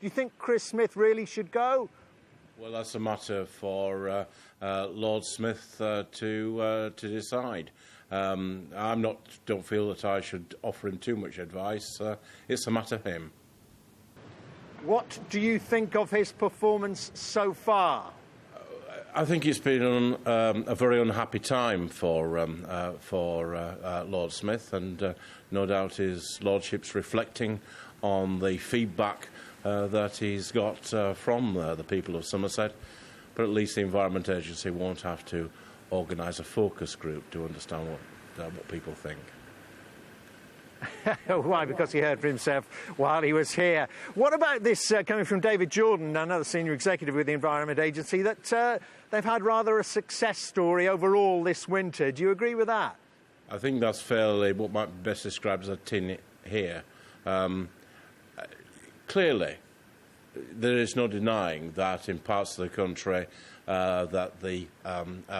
Do you think Chris Smith really should go? Well, that's a matter for Lord Smith to decide. Don't feel that I should offer him too much advice. It's a matter for him. What do you think of his performance so far? I think it's been a very unhappy time for Lord Smith, and no doubt his lordship's reflecting on the feedback that he's got from the people of Somerset. But at least the Environment Agency won't have to organise a focus group to understand what people think. Why? Because he heard for himself while he was here. What about this coming from David Jordan, another senior executive with the Environment Agency, that they've had rather a success story overall this winter? Do you agree with that? I think that's fairly what might be best described as a tin here. Clearly, there is no denying that in parts of the country that the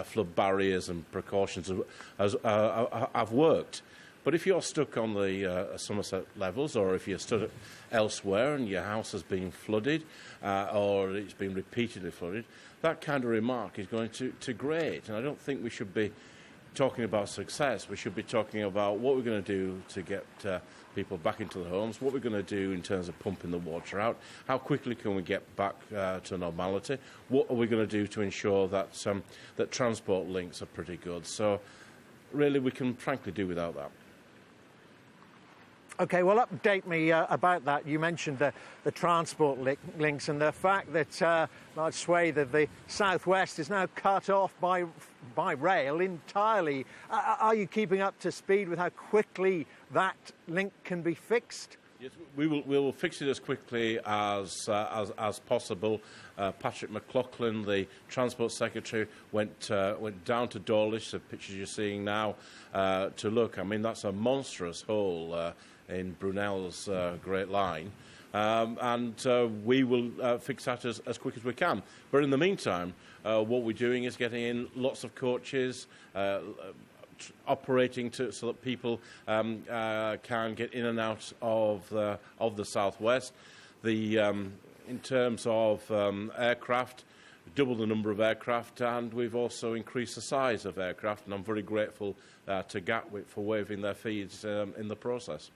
flood barriers and precautions have worked. But if you're stuck on the Somerset Levels, or if you're stuck elsewhere and your house has been flooded or it's been repeatedly flooded, that kind of remark is going to grate. And I don't think we should be talking about success. We should be talking about what we're going to do to get people back into the homes, what we're going to do in terms of pumping the water out, how quickly can we get back to normality, what are we going to do to ensure that that transport links are pretty good. So really we can frankly do without that. OK, well, update me about that. You mentioned the transport links and the fact that a large swathe of the southwest is now cut off by rail entirely. Are you keeping up to speed with how quickly that link can be fixed? Yes, we will fix it as quickly as possible. Patrick McLaughlin, the Transport Secretary, went down to Dawlish, the pictures you're seeing now, to look. I mean, that's a monstrous hole in Brunel's Great Line. And we will fix that as quick as we can. But in the meantime, what we're doing is getting in lots of coaches, operating so that people can get in and out of the southwest. In terms of aircraft, double the number of aircraft, and we've also increased the size of aircraft. And I'm very grateful to Gatwick for waiving their fees in the process.